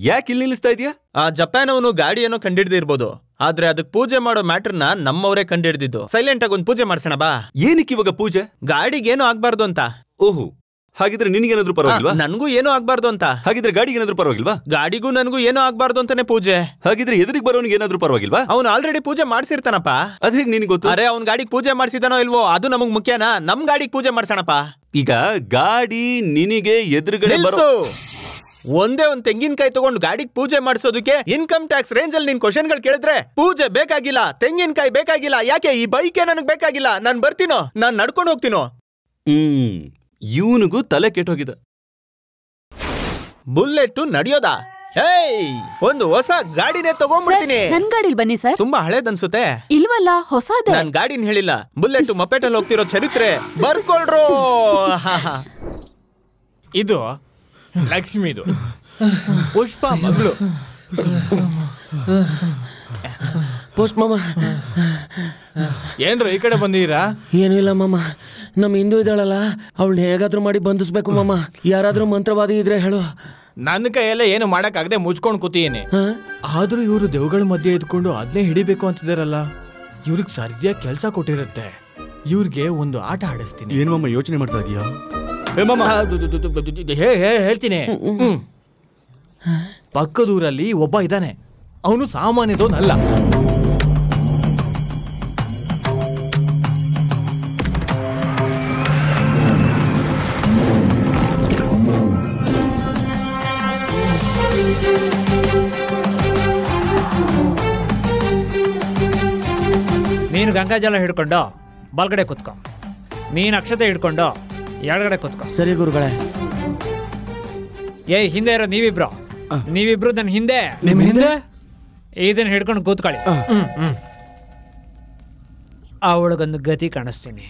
ಯಾಕೆ ಇಲ್ಲಿ ನಿಲ್ಲಿಸ್ತಾ ಇದೀಯಾ? ಆ ಜಪಾನ್ ಅವನು ಗಾಡಿ ಏನೋ ಕಂಡಿಡ್ದಿರ್ಬೋದು, ಆದ್ರೆ ಅದಕ್ಕೆ ಪೂಜೆ ಮಾಡೋ ಮ್ಯಾಟರ್ನ ನಮ್ಮವರೇ ಕಂಡಿಡ್ದಿದ್ದು. ಸೈಲೆಂಟ್ ಆಗಿ ಒಂದು ಪೂಜೆ ಮಾಡ್ಸೋಣ ಬಾ. ಏನಕ್ಕೆ ಇವಾಗ ಪೂಜೆ? ಗಾಡಿಗೇನು ಆಗ್ಬಾರ್ದು ಅಂತ. ಓಹೋ, ಹಾಗಿದ್ರೆ ನಿನಗೇನಾದ್ರೂ ಪರವಾಗಿಲ್ವಾ? ನನ್ಗೂ ಏನೂ ಆಗ್ಬಾರ್ದು ಅಂತ. ಹಾಗಿದ್ರೆ ಗಾಡಿಗೇನಾದ್ರೂ ಪರವಾಗಿಲ್ವಾ? ಗಾಡಿಗೂ ನನಗೂ ಏನೂ ಆಗ್ಬಾರ್ದು ಅಂತಾನೆ ಪೂಜೆ. ಹಾಗಿದ್ರೆ ಎದುರಿಗೆ ಬರೋನಿಗೆ ಏನಾದ್ರೂ ಪರವಾಗಿಲ್ವಾ? ಅವ್ನು ಆಲ್ರೆಡಿ ಪೂಜೆ ಮಾಡ್ಸಿರ್ತಾನಪ್ಪ. ಅದ್ ಹೇಗೆ ನಿನಗೆ ಗೊತ್ತು? ಅರೆ ಅವ್ನ್ ಗಾಡಿಗೆ ಪೂಜೆ ಮಾಡ್ಸಿದಾನೋ ಇಲ್ವೋ ಅದು ನಮಗ್ ಮುಖ್ಯನಾ? ನಮ್ ಗಾಡಿಗೆ ಪೂಜೆ ಮಾಡ್ಸೋಣಪ್ಪ. ಈಗ ಗಾಡಿ ನಿನಗೆ ಎದುರುಗಡೆ ಬರೋ ಒಂದೇ ಒಂದ್ ತೆಂಗಿನಕಾಯಿ ತಗೊಂಡು ಗಾಡಿಗೆ ಪೂಜೆ ಮಾಡಿಸೋದಕ್ಕೆ ಇನ್ಕಮ್ ಟ್ಯಾಕ್ಸ್ ರೇಂಜ್ ಅಲ್ಲಿ ನಿನ್ ಕ್ವಶನ್ಗಳು ಕೇಳಿದ್ರೆ ಪೂಜೆ ಬೇಕಾಗಿಲ್ಲ, ತೆಂಗಿನಕಾಯಿ ಬೇಕಾಗಿಲ್ಲ, ಯಾಕೆ ಈ ಬೈಕ್ ನನಗ್ ಬೇಕಾಗಿಲ್ಲ, ನಾನ್ ಬರ್ತೀನೋ, ನಾನ್ ನಡ್ಕೊಂಡು ಹೋಗ್ತೀನೋ. ಇವನಿಗೂ ತಲೆ ಕೆಟ್ಟೋಗಿದೆ. ಬುಲ್ಲೆಟ್ ನಡೆಯೋದಾ? ಏಯ್, ಒಂದು ಹೊಸ ಗಾಡಿನೇ ತಗೊಂಡ್ಬಿಡ್ತೀನಿ. ನನ್ ಗಾಡಿಲ್ ಬನ್ನಿ ಸರ್. ತುಂಬಾ ಹಳೇದನ್ಸುತ್ತೆ. ಇಲ್ವಲ್ಲ, ಹೊಸದೇ. ನಾನ್ ಗಾಡಿನ ಹೇಳಿಲ್ಲ, ಬುಲ್ಲೆಟ್ ಮಪೆಟಲ್ಲಿ ಹೋಗ್ತಿರೋ ಚರಿತ್ರೆ ಬರ್ಕೊಳ್ರು. ಇದು ಲಕ್ಷ್ಮಿದು, ಪುಷ್ಪ ಮಗಳು. ಪೋಸ್ಟ್ ಮಾಮ, ಏನ್ರ ಈ ಕಡೆ ಬಂದಿರಾ? ಏನೂ ಇಲ್ಲ ಮಾಮ, ನಮ್ಮ ಹಿಂದೂ ಇದ್ದಾಳಲ್ಲ, ಅವಳನ್ನ ಹೇಗಾದ್ರೂ ಮಾಡಿ ಬಂಧಿಸ್ಬೇಕು ಮಾಮ. ಯಾರಾದ್ರೂ ಮಂತ್ರವಾದಿ ಇದ್ರೆ ಹೇಳು. ನನ್ನ ಕೈಯೆಲ್ಲ ಏನು ಮಾಡಕ್ಕಾಗದೆ ಮುಚ್ಕೊಂಡು ಕೂತೀನಿ. ಆದ್ರೂ ಇವರು ದೇವಗಳ ಮಧ್ಯೆ ಇದ್ಕೊಂಡು ಅದನ್ನೇ ಹಿಡಿಬೇಕು ಅಂತಿದಾರಲ್ಲ, ಇವ್ರಿಗೆ ಸರಿಯಾಗಿ ಕೆಲಸ ಕೊಟ್ಟಿರುತ್ತೆ. ಇವ್ರಿಗೆ ಒಂದು ಆಟ ಆಡಿಸ್ತೀನಿ. ಏನು ಮಾಮ ಯೋಚನೆ ಮಾಡ್ತಾ ಇದೀಯಾ? ಹೇಳ್ತೀನಿ. ಪಕ್ಕದೂರಲ್ಲಿ ಒಬ್ಬ ಇದ್ದಾನೆ, ಅವನು ಸಾಮಾನ್ಯದವನಲ್ಲ. ನೀನು ಗಂಗಾಜಲ ಹಿಡ್ಕೊಂಡು ಬಲ್ಗಡೆ ಕುತ್ಕೊ, ನೀನು ಅಕ್ಷತೆ ಹಿಡ್ಕೊಂಡು ಎಡಗಡೆ ಕುತ್ಕೊ. ಸರಿ ಗುರುಗಳೇ. ಏಯ್, ಹಿಂದೆ ಇರೋ ನೀವಿಬ್ರು ನನ್ನ ಹಿಂದೆ. ನಿಮ್ ಹಿಂದೆ ಇದನ್ನ ಹಿಡ್ಕೊಂಡು ಕೂತ್ಕೊಳ್ಳಿ. ಅವಳಿಗೊಂದು ಗತಿ ಕಾಣಿಸ್ತೀನಿ.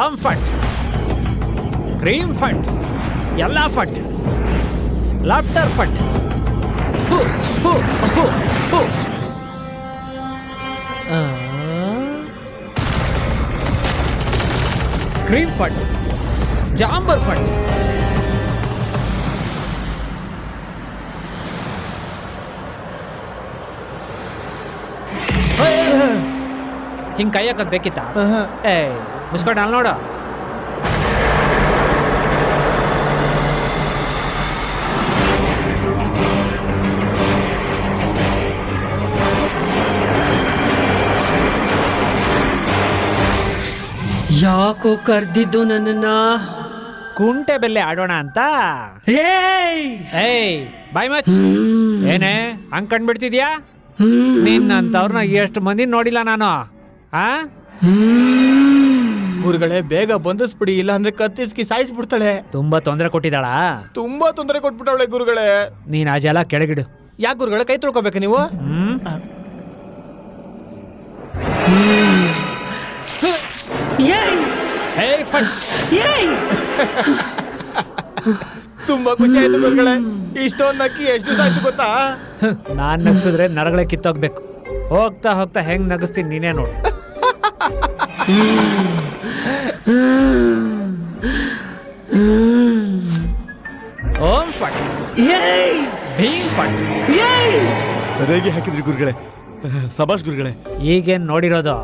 ಆಮ್ ಫಟ್, ಕ್ರೀಮ್ ಫಟ್, ಎಲ್ಲ ಫಟ್, ಲಾಫ್ಟರ್ ಫಟ್, ಕ್ರೀಮ್ ಫಟ್, ಜಾಂಬರ್ ಫಟ್, ಹಿಂಗ್ ಕೈ ಹಾಕೋದ್ ಬೇಕಿತ್ತ? ಏಯ್, ಮುಸ್ಕೊಂಡು ಅಲ್ಲಿ ನೋಡು. ಯಾಕೋ ಕರ್ದಿದ್ದು ನನ್ನನ್ನ? ಕುಂಟೆ ಬೆಲ್ಲೆ ಆಡೋಣ ಅಂತ. ಏಯ್, ಬಾಯ್ ಮಚ್. ಏನೇ ಹಂಗ್ ಕಂಡ್ಬಿಡ್ತಿದ್ಯಾ? ನಿನ್ನಂತವ್ರನ್ನ ಎಷ್ಟು ಮಂದಿ ನೋಡಿಲ್ಲ ನಾನು. ಗುರುಗಳೇ, ಬೇಗ ಬಂಧಿಸ್ಬಿಡಿ, ಇಲ್ಲ ಅಂದ್ರೆ ಕತ್ತಿಸ್ಕಿ ಸಾಯಿಸ್ಬಿಡ್ತಾಳೆ. ತುಂಬಾ ತೊಂದರೆ ಕೊಟ್ಟಿದ್ದಾಳ? ತುಂಬಾ ತೊಂದರೆ ಕೊಟ್ಬಿಟ್ಟವಳೆ ಗುರುಗಳೇ. ನೀನ್ ಆ ಜಲ ಕೆಳಗಿಡು. ಯಾಕೆ ಗುರುಗಳೇ, ಕೈ ತೊಳ್ಕೊಬೇಕ ನೀವು? ತುಂಬಾ ಖುಷಿ ಆಯ್ತು ಗುರುಗಳೇ. ಇಷ್ಟೊಂದು ನಕ್ಕಿ ಎಷ್ಟು ದಿವಸ ಆಯ್ತು ಗೊತ್ತಾ? ನಾನ್ ನಗ್ಸಿದ್ರೆ ನರಗಳೇ ಕಿತ್ತೋಗ್ಬೇಕು. ಹೋಗ್ತಾ ಹೋಗ್ತಾ ಹೆಂಗ್ ನಗಿಸ್ತೀನಿ ನೀನೇ ನೋಡು. ಓಂ ಫಟ್, ಭೀಮ್ ಫಟ್. ಸರಿಯಾಗಿ ಹಾಕಿದ್ರಿ ಗುರುಗಳೇ, ಸಭಾಷ್ ಗುರುಗಳೇ. ಈಗೇನ್ ನೋಡಿರೋದು?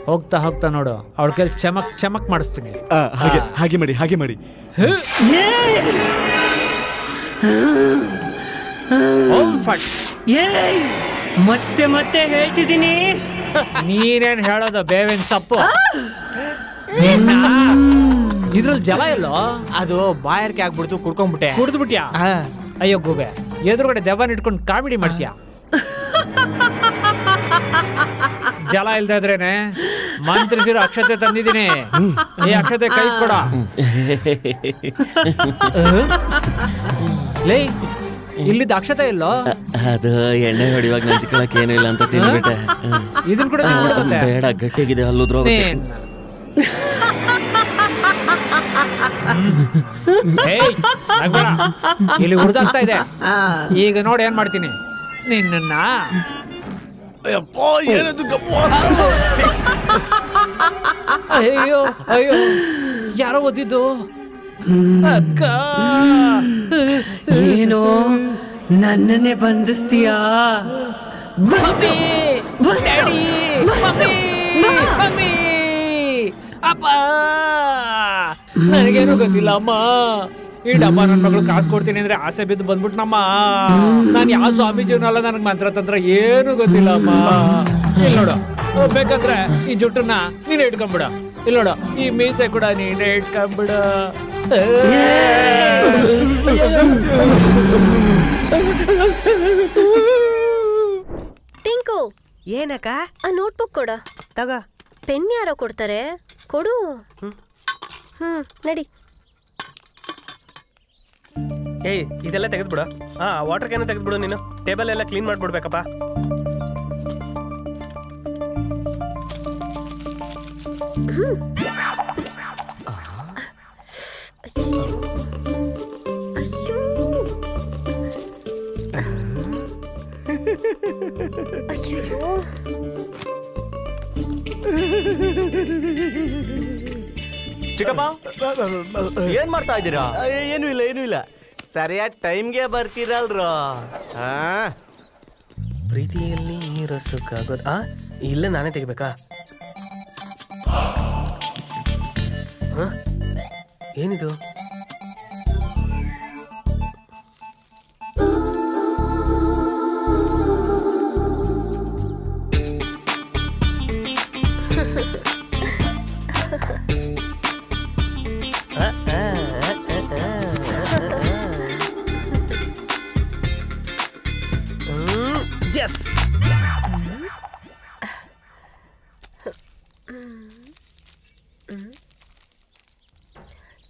ಹೋಗ್ತಾ ಹೋಗ್ತಾ ನೋಡು, ಅವಳ ಕೈಲಿ ಚಮಕ್ ಚಮಕ್ ಮಾಡಿಸ್ತೀನಿ. ಹಾಗೆ ಮಾಡಿ, ಹಾಗೆ ಮಾಡಿ. ಓಂ ಫಟ್. ಮತ್ತೆ ಮತ್ತೆ ಹೇಳ್ತಿದ್ದೀನಿ. ನೀನೇನ್ ಹೇಳೋದು? ಬೇವಿನ ಸೊಪ್ಪು. ಇದ್ರಲ್ಲಿ ಜಲ ಎಲ್ಲೋ? ಅದು ಬಾಯರ್ಕೆ ಆಗ್ಬಿಡ್ತು, ಕುಡ್ಕೊಂಡ್ಬಿಟ್ಟೆ. ಕುಡ್ದ್ಬಿಟ್ಯಾ? ಅಯ್ಯೋ ಗೂಬೆ, ಎದುರುಗಡೆ ದೆವ್ವನ ಇಟ್ಕೊಂಡು ಕಾಮಿಡಿ ಮಾಡ್ತೀಯಾ? ಜಲ ಇಲ್ದ ಇದ್ರೇನೆ ಮಂತ್ರಿಸಿರೋ ಅಕ್ಷತೆ ತಂದಿದ್ದೀನಿ. ಈ ಅಕ್ಷತೆ ಕೈ ಕೊಡ. ಲೇ, ಇಲ್ಲಿದ್ದ ಅಕ್ಷತೆ ಇಲ್ಲೋ? ಅದು ಎಣ್ಣೆ ಹೊಡಿವಾಗ ನಂಚ್ಕೊಳಕ್ ಏನೂ ಇಲ್ಲ ಅಂತ ತಿನ್ಬಿಟ್ಟೆ. ಇದನ್ ಕೂಡ ಬೇಡ, ಗಟ್ಟಿಗಿದೆ, ಹಲ್ಲುದ್ರು. ಇಲ್ಲಿ ಹುಡ್ದಾಗ್ತಾ ಇದೆ. ಈಗ ನೋಡಿ ಏನ್ ಮಾಡ್ತೀನಿ ನಿನ್ನ. ಅಯ್ಯೋ ಅಯ್ಯೋ, ಯಾರೋ ಓದಿದ್ದು. ಅಕ್ಕ ಏನೋ ನನ್ನನ್ನೇ ಬಂಧಿಸ್ತೀಯಾ? ಮಮ್ಮಿ ಡ್ಯಾಡಿ ಮಮ್ಮಿ ಅಪ್ಪ ನನಗೇನು ಗೊತ್ತಿಲ್ಲ ಅಮ್ಮ. ಈ ಡಬ್ಬ ನನ್ನ ಮಗಳು ಕಾಸು ಕೊಡ್ತೀನಿ ಅಂದ್ರೆ ಆಸೆ ಬಿದ್ದು ಬಂದ್ಬಿಟ್ನಮ್ಮ. ನಾನು ಯಾವ ಸ್ವಾಮೀಜಿನಲ್ಲ, ನನಗೆ ಮಂತ್ರ ತಂತ್ರ ಏನು ಗೊತ್ತಿಲ್ಲ ಅಮ್ಮ. ಇಲ್ಲಿ ನೋಡು, ಬೇಕಾದ್ರೆ ಈ ಜುಟ್ಟನ್ನ ನೀನೇ ಇಟ್ಕೊಂಡ್ಬಿಡ. ಇಲ್ಲಿ ನೋಡು, ಈ ಮೀಸೆ ಕೂಡ ನೀನೇ ಇಟ್ಕೊಂಡ್ಬಿಡ. ಟಿಂಕು, ಏನಕ್ಕ? ಆ ನೋಟ್ಬುಕ್ ಕೊಡ. ತಗೋ. ಪೆನ್ ಯಾರೋ ಕೊಡ್ತಾರೆ, ಕೊಡು. ನಡಿ. ಏಯ್, ಇದೆಲ್ಲ ತೆಗೆದ್ಬಿಡು. ವಾಟರ್ ಕ್ಯಾನ್ ತೆಗೆದ್ಬಿಡು. ನೀನು ಟೇಬಲ್ ಎಲ್ಲ ಕ್ಲೀನ್ ಮಾಡ್ಬಿಡ್ಬೇಕಪ್ಪ. ಚಿಕ್ಕಪ್ಪ ಏನ್ ಮಾಡ್ತಾ ಇದ್ದೀರಾ? ಏನು ಇಲ್ಲ ಸರಿಯಾದ ಟೈಮ್ಗೆ ಬರ್ತೀರಲ್ರ. ಪ್ರೀತಿಯಲ್ಲಿ ನೀರು ಸುಕ್ಕಾಗೋದು. ಇಲ್ಲ, ನಾನೇ ತೆಗಿಬೇಕಾ? ಏನಿದು?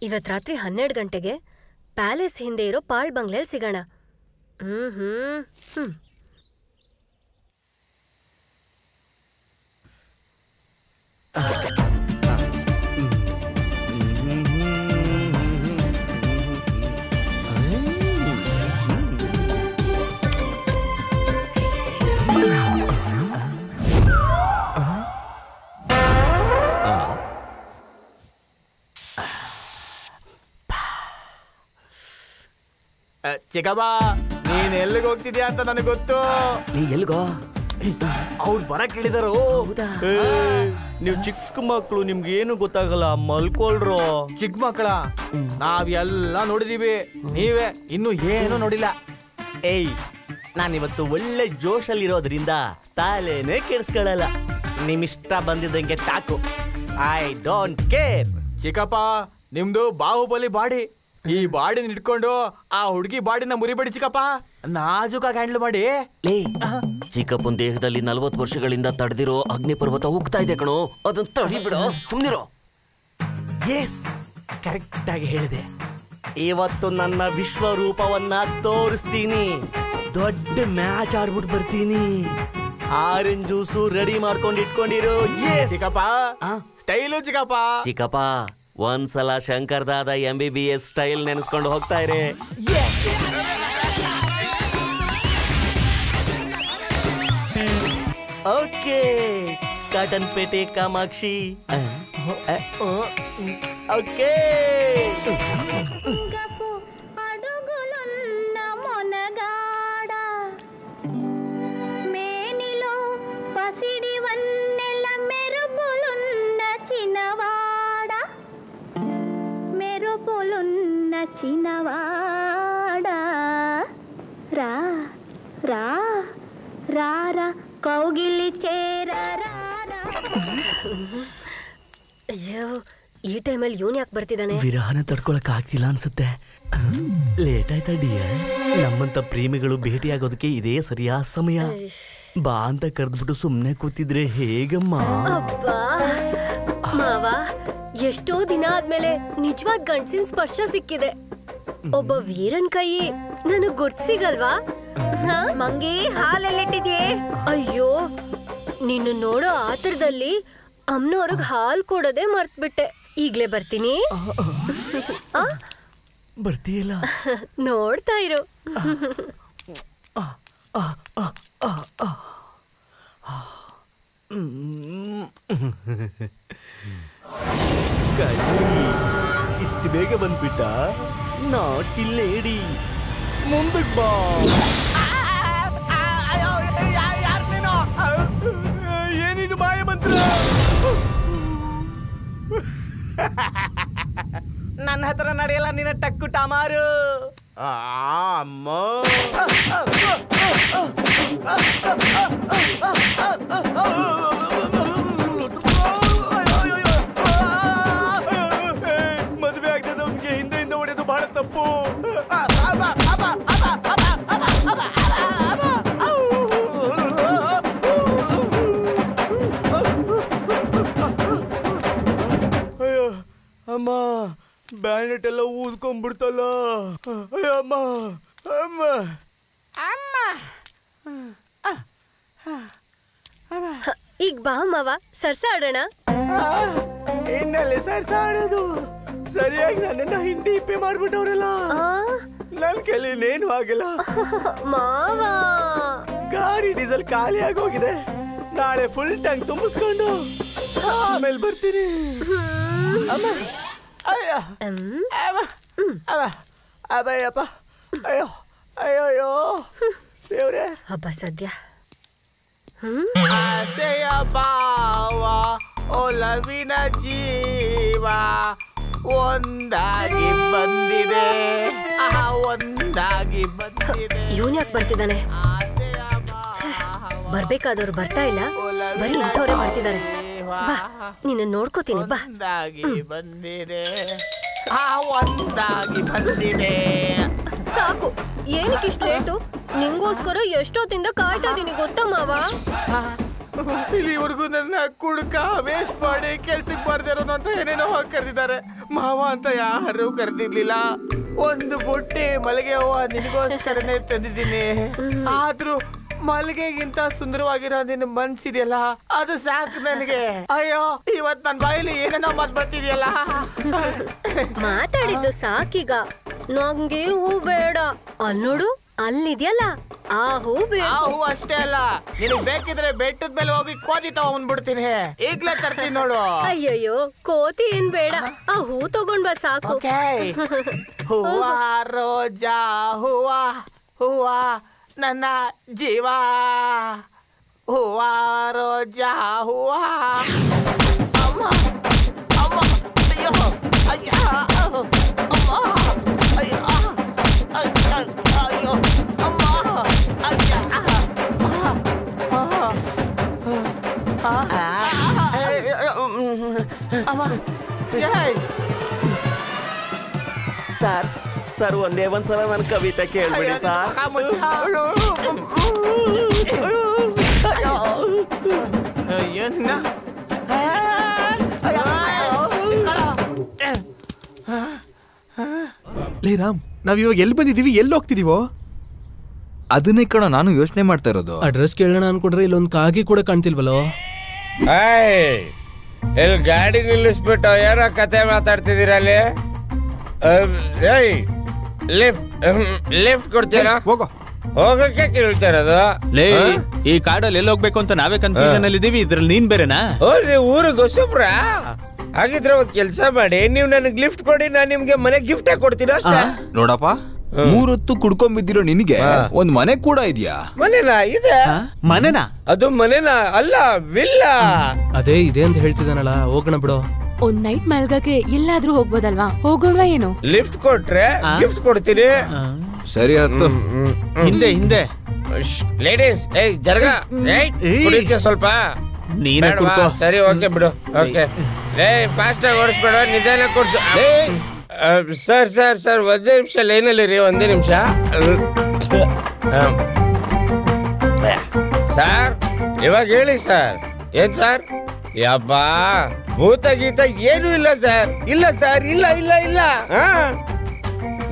ಇವತ್ ರಾತ್ರಿ 12 ಗಂಟೆಗೆ ಪ್ಯಾಲೇಸ್ ಹಿಂದೆ ಇರೋ ಪಾಳ್ ಬಂಗ್ಲೆಲ್ ಸಿಗೋಣ. ಚಿಕ್ಕಪ್ಪ, ನೀನ್ ಎಲ್ಲಿಗೆ ಹೋಗ್ತಿದ್ಯಾ ಅಂತ ನನಗೆ ಗೊತ್ತು. ನೀ ಎಲ್ಗೋ? ಅವ್ರು ಬರಕ್ ಹೇಳಿದಾರೋ. ನೀವು ಚಿಕ್ಕ ಮಕ್ಕಳು, ನಿಮ್ಗೆ ಏನು ಗೊತ್ತಾಗಲ್ಲ, ಮಲ್ಕೊಳ್ರು. ಚಿಕ್ಕ ಮಕ್ಕಳ ನಾವೆಲ್ಲ ನೋಡಿದೀವಿ, ನೀವೇ ಇನ್ನು ಏನು ನೋಡಿಲ್ಲ. ಏಯ್, ನಾನಿವತ್ತು ಒಳ್ಳೆ ಜೋಶಲ್ಲಿರೋದ್ರಿಂದ ತಾಲೇನೆ ಕೆಡ್ಸ್ಕೊಳ್ಳಲ್ಲ. ನಿಮ್ಮಿಷ್ಟ ಬಂದಿದ್ದಂಗೆ ಟಾಕು. I don't care. ಚಿಕ್ಕಪ್ಪ, ನಿಮ್ದು ಬಾಹುಬಲಿ ಬಾಡಿ. ಈ ಬಾಡಿನ ಇಟ್ಕೊಂಡು ಆ ಹುಡುಗಿ ಬಾಡಿನ ಮುರಿಬೇಡಿ ಚಿಕ್ಕಪ್ಪ. ನಾಜೂಕಾಗಿ ಹ್ಯಾಂಡಲ್ ಮಾಡಿ. ಚಿಕ್ಕಪ್ಪನ ದೇಹದಲ್ಲಿ 40 ವರ್ಷಗಳಿಂದ ತಡೆದಿರೋ ಅಗ್ನಿ ಪರ್ವತ ಹೋಗ್ತಾ ಇದೆ ಕಣೋ, ಅದನ್ನ ತಡಿಬಿಡೋ, ಸುಮ್ನಿರೋ. ಎಸ್, ಕರೆಕ್ಟ್ ಆಗಿ ಹೇಳಿದೆ. ಇವತ್ತು ನನ್ನ ವಿಶ್ವರೂಪವನ್ನ ತೋರಿಸ್ತೀನಿ. ದೊಡ್ಡ ಮ್ಯಾಚ್ ಆಡ್ಬಿಟ್ಟು ಬರ್ತೀನಿ. ಆರೆಂಜ್ ಜ್ಯೂಸು ರೆಡಿ ಮಾಡ್ಕೊಂಡು ಇಟ್ಕೊಂಡಿರೋ. ಚಿಕ್ಕಪ್ಪ, ಸ್ಟೈಲು ಚಿಕ್ಕಪ್ಪ. ಚಿಕ್ಕಪ್ಪ, ಒಂದ್ಸಲ ಶಂಕರ್ ದಾದ MBBS ಸ್ಟೈಲ್ ನೆನೆಸ್ಕೊಂಡು ಹೋಗ್ತಾ ಇರಿ. ಓಕೆ, ಕಾಟನ್ ಪೇಟೆ ಕಾಮಾಕ್ಷಿ. ಓಕೆ. చిన్నవాడా రా రా రా రా కౌగిలి చేరరా. ಅಯ್ಯೋ, ಈ ಟೈಮಲ್ಲಿ ಇವನ್ ಯಾಕೆ ಬರ್ತಿದ್ದಾನೆ? ವಿರಹನ ತಡ್ಕೊಳಕ್ ಆಗ್ತಿಲ್ಲ ಅನ್ಸುತ್ತೆ. ಲೇಟ್ ಆಯ್ತಾ ಡಿಯರ್? ನಮ್ಮಂತ ಪ್ರೇಮಿಗಳು ಭೇಟಿಯಾಗೋದಕ್ಕೆ ಇದೇ ಸರಿಯಾದ ಸಮಯ. ಬಾ ಅಂತ ಕರೆದ್ಬಿಟ್ಟು ಸುಮ್ನೆ ಕೂತಿದ್ರೆ ಹೇಗಮ್ಮ? ಅಬ್ಬಾ ಮಾವ, ಎಷ್ಟೋ ದಿನ ಆದ್ಮೇಲೆ ನಿಜವಾದ ಗಂಡಸಿನ ಸ್ಪರ್ಶ ಸಿಕ್ಕಿದೆ. ಒಬ್ಬ ವೀರನ್ ಕೈ ನನಗ್ ಗುರ್ತಿಸಿಗಲ್ವಾ? ಮಂಗಿ, ಹಾಲೆಲ್ಲಿಟ್ಟಿದ್ಯೆ? ಅಯ್ಯೋ, ನಿನ್ನ ನೋಡೋ ಆತರದಲ್ಲಿ ಅಮ್ಮನವ್ರಿಗೆ ಹಾಲು ಕೊಡೋದೇ ಮರ್ತ್ಬಿಟ್ಟೆ. ಈಗ್ಲೇ ಬರ್ತೀನಿ. ಬರ್ತೀಯಲ್ಲ? ನೋಡ್ತಾ ಇರು. ಇಷ್ಟು ಬೇಗ ಬಂದ್ಬಿಟ್ಟ. ನಾಟಿ ಲೇಡಿ ಮುಂದಕ್ಕೆ ಬಾ. ಏನಿದು ಮಾಯ ಮಂತ್ರ? ನನ್ನ ಹತ್ರ ನಡೆಯಲ್ಲ ನಿನ್ನ ಟಕ್ಕು ಟಮಾರು. ಅಮ್ಮ ಮದುವೆ ಆಗ್ತದವ್ನಿಗೆ ಹಿಂದೆಯಿಂದ ಹೊಡೆದು ಬಹಳ ತಪ್ಪು. ಅಯ್ಯೋ ಅಮ್ಮ, ಬ್ಯಾಂಡೆಟ್ ಎಲ್ಲ ಊದ್ಕೊಂಡ್ಬಿಡ್ತಲ್ಲ. ಅಯ್ಯೋ ಅಮ್ಮ ಅಮ್ಮ ಈಗ ಬಾ ಮಾವ, ಸರ್ಸ ಆಡೋಣ. ಇನ್ನಲ್ಲಿ ಸರ್ಸ ಆಡೋದು? ಸರಿಯಾಗಿ ನನ್ನನ್ನ ಹಿಂಡಿ ಇಪ್ಪೆ ಮಾಡ್ಬಿಟ್ಟವ್ರಲ್ಲ. ನನ್ ಕೈಲಿ ಇನ್ನೇನು ಆಗಿಲ್ಲ ಮಾವ. ಗಾಡಿ ಡೀಸೆಲ್ ಖಾಲಿ ಆಗೋಗಿದೆ. ನಾಳೆ ಫುಲ್ ಟ್ಯಾಂಕ್ ತುಂಬಿಸ್ಕೊಂಡು ಆಮೇಲೆ ಬರ್ತೀನಿ. ಅಮ್ಮ ಅಯ್ಯ ಅಯ್ಯಪ್ಪ, ಅಯ್ಯೋ ಅಯ್ಯೋ ಅಯ್ಯೋ ದೇವ್ರೆ. ಹಬ್ಬ ಸದ್ಯ. ಆಸೆಯ ಭಾವ ಒಲವಿನ ಜೀವ ಒಂದಾಗಿ ಬಂದಿದೆ, ಒಂದಾಗಿ ಬಂದಿದೆ. ಇವನ್ ಯಾಕೆ ಬರ್ತಿದ್ದಾನೆ? ಬರ್ಬೇಕಾದವ್ರು ಬರ್ತಾ ಇಲ್ಲ, ಬರೀ ಇಂಥವ್ರೆ ಬರ್ತಿದ್ದಾರೆ. ಬಾ, ನಿನ್ನ ನೋಡ್ಕೋತೀನಿ. ಬಾ. ಬಂದಿದೆ, ಒಂದಾಗಿ ಬಂದಿದೆ. ಸಾಕು, ಏನಕ್ಕೆ ಇಷ್ಟು ಲೇಟು? ನಿಂಗೋಸ್ಕರ ಎಷ್ಟೊತ್ತಿಂದ ಕಾಯ್ತಾ ಇದೀನಿ ಗೊತ್ತಾ ಮಾವ? ಇಲ್ಲಿವರೆಗೂ ನನ್ನ ಕುಡ್ಕ ವೇಸ್ಟ್ ಮಾಡಿ ಕೆಲ್ಸಕ್ಕೆ ಬರ್ದಿರೋನು ಅಂತ ಏನೇನೋ ಹೋಗಿ ಕರೆದಿದ್ದಾರೆ. ಮಾವ ಅಂತ ಯಾರು ಕರೆದಿರ್ಲಿಲ್ಲ. ಒಂದು ಬುಟ್ಟಿ ಮಲ್ಲಿಗೆ ಹೂವ ನಿನಗೋಸ್ಕರನೇ ತಂದಿದ್ದೀನಿ. ಆದ್ರೂ ಮಲ್ಲಿಗೆಗಿಂತ ಸುಂದರವಾಗಿರೋ ನಿನ್ನ ಮನ್ಸಿದೆಯಲ್ಲ, ಅದು ಸಾಕು ನನಗೆ. ಅಯ್ಯೋ, ಇವತ್ ನನ್ ಬಾಯಲ್ಲಿ ಏನೇನೋ ಮಾತು ಬರ್ತಿದ್ಯಲ್ಲ. ಮಾತಾಡಿದ್ದು ಸಾಕೀಗ. ನಂಗೆ ಹೂ ಬೇಡ. ಅಲ್ಲೋಡು, ಅಲ್ಲಿದ್ಯಲ್ಲ ಆ ಹೂ ಬೇಡ. ಆ ಹೂ ಅಷ್ಟೇ ಅಲ್ಲ, ನಿನಗ್ ಬೇಕಿದ್ರೆ ಬೆಟ್ಟದ ಮೇಲೆ ಹೋಗಿ ಕೋತಿ ತಗೊಂಡ್ಬಿಡ್ತೀನಿ. ಈಗ್ಲೇ ತರ್ತೀನಿ ನೋಡು. ಅಯ್ಯಯ್ಯೋ, ಕೋತಿ ಏನ್ ಬೇಡ, ಆ ಹೂ ತಗೊಂಡ್ ಬಾ ಸಾಕು. ಹೂವ ರೋಜಾ ಹೂವ, ಹೂವ ನನ್ನ ಜೀವ, ಹೂವ ರೋಜಾ ಹೂವ. ಅಮ್ಮ ಅಮ್ಮ, ಅಯ್ಯೋ ಅಯ್ಯ, ಅಮ್ಮ ಅಯ್ಯೋ ಅಯ್ಯೋ, ಅಮ್ಮ ಅಯ್ಯ. ಸರ್ ಸರ್, ಒಂದೇ ಒಂದ್ಸಲ ನನ್ನ ಕವಿತೆ ಕೇಳ್ಬಿಡಿ ಸರ್. ಲೇ ರಾಮ್, ನಾವ್ ಇವಾಗ ಎಲ್ಲಿ ಬಂದಿದೀವಿ, ಎಲ್ಲಿ ಹೋಗ್ತಿದೀವೋ? ಅದನ್ನೇ ಕಣ ನಾನು ಯೋಚನೆ ಮಾಡ್ತಾ ಇರೋದು. ಅಡ್ರೆಸ್ ಕೇಳೋಣ ಅನ್ಕೊಂಡ್ರೆ ಇಲ್ಲೊಂದು ಕಾಗಿ ಕೂಡ ಕಾಣ್ತಿಲ್ವಲ್ಲೋ. ಇಲ್ಲಿ ಗಾಡಿ ನಿಲ್ಲಿಸ್ಬಿಟ್ಟು ಯಾರೋ ಕತೆ ಮಾತಾಡ್ತಿದ್ದೀರ ಅಲ್ಲಿ? ಲಿಫ್ಟ್ ಕೊಡ್ತೀರಾ? ಹೋಗಕ್ಕೆ ಕೇಳ್ತಾ ಇರೋದು. ಲೇ, ಈ ಕಾಡಲ್ಲಿ ಎಲ್ಲಿ ಹೋಗ್ಬೇಕು ಅಂತ ನಾವೇ ಕನ್ಫ್ಯೂಷನ್ ಅಲ್ಲಿ ಇದೀವಿ. ಇದ್ರಲ್ಲಿ ನೀನ್ ಬೇರೆನಾ? ಊರಿಗೆ ಹೊಸಬ್ರ? ಹಾಗಿದ್ರೆ ಒಂದ್ ಕೆಲ್ಸ ಮಾಡಿ, ನೀವು ನನಗೆ ಲಿಫ್ಟ್ ಕೊಡಿ, ನಾನು ನಿಮ್ಗೆ ಮನೆ ಗಿಫ್ಟ್ ಆಗಿ ಕೊಡ್ತೀನಿ ಅಷ್ಟೇ. ನೋಡಪ್ಪ, 3 ಹೊತ್ತು ಕುಡ್ಕೊಂಡ್ಬಿದ್ದಿರೋ ನಿನಗೆ ಒಂದ್ ಮನೆ ಕೂಡ ಇದೆಯಾ? ಮನೆನಾ ಇದೆ? ಮನೆನಾ? ಅದು ಮನೆನಾ ಅಲ್ಲ, ವಿಲ್ಲಾ. ಅದೇ ಇದೆ ಅಂತ ಹೇಳ್ತಿದ್ದಾನಲ್ಲ, ಹೋಗೋಣ ಬಿಡು. ಒಂದ್ ನೈಟ್ ಮಲ್ಗಕ್ಕೆ ಎಲ್ಲಾದ್ರೂ ಹೋಗ್ಬೋದಲ್ವಾ? ಹೋಗೋಣ ಏನು? ಲಿಫ್ಟ್ ಕೊಟ್ರೆ ಗಿಫ್ಟ್ ಕೊಡ್ತೀನಿ. ಸರಿ, ಹತ್ತು. ಹಿಂದೆ ಹಿಂದೆ ಲೇಡೀಸ್, ಜರ್ಗ ಕುಡಿಕೆ ಸ್ವಲ್ಪ. ನೀನೇ ಕುಡ್ಕೋ. ಸರಿ, ಓಕೆ ಬಿಡು. ಓಕೆ, ಫಾಸ್ಟ್ ಆಗಿ ಓಡಿಸ್ಬೇಡ, ನಿಧಾನ ಕೊಡ್ಸು. ಸರ್ ಸರ್ ಸರ್, ಒಂದೇ ನಿಮಿಷ ಲೈನಲ್ಲಿ ರೀ, ಒಂದೇ ನಿಮಿಷ. ಸರ್, ಇವಾಗ ಹೇಳಿ ಸರ್. ಏನ್ ಸರ್? ಯಪ್ಪ, ಭೂತ ಗೀತ ಏನು ಇಲ್ಲ ಸರ್. ಇಲ್ಲ ಸರ್, ಇಲ್ಲ ಇಲ್ಲ ಇಲ್ಲ.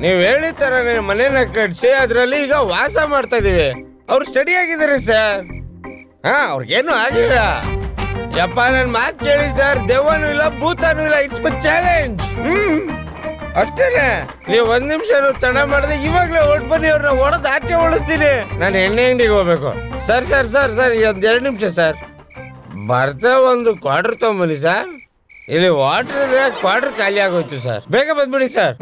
ನೀವ್ ಹೇಳಿದ ತರ ಮನೇನ ಕಟ್ಸಿ ಅದ್ರಲ್ಲಿ ಈಗ ವಾಸ ಮಾಡ್ತಾ ಇದೀವಿ. ಅವ್ರು ಸ್ಟಡಿ ಆಗಿದ್ದಾರೆ ಸರ್. ಅವ್ರಿಗೇನು ಆಗಿಲ್ಲ. ಯಪ್ಪ, ನನ್ ಮಾತು ಕೇಳಿ ಸರ್. ದೆವ್ವನೂ ಇಲ್ಲ, ಭೂತನೂ ಇಲ್ಲ. It's my challenge. ಅಷ್ಟೇನೆ. ನೀವು 1 ನಿಮಿಷ ತಡ ಮಾಡಿದ್ರೆ ಇವಾಗ್ಲೇ ಹೊಡ್ ಬನ್ನಿ, ಅವ್ರನ್ನ ಹೊಡೆದು ಆಚೆ ಓಡಿಸ್ತೀನಿ. ನಾನು ಎಣ್ಣೆ ಅಂಗಡಿಗೆ ಹೋಗ್ಬೇಕು. ಸರ್ ಸರ್ ಸರ್ ಸರ್, 2 ನಿಮಿಷ ಸರ್. ಬರ್ತಾ ಒಂದು ಕ್ವಾರ್ಟರ್ ತಗೊಂಬನ್ನಿ ಸರ್. ಇಲ್ಲಿ ವಾಟರ್ ಖಾಲಿ ಆಗೋಯ್ತು ಸರ್. ಬೇಗ ಬಂದ್ಬಿಡಿ ಸರ್.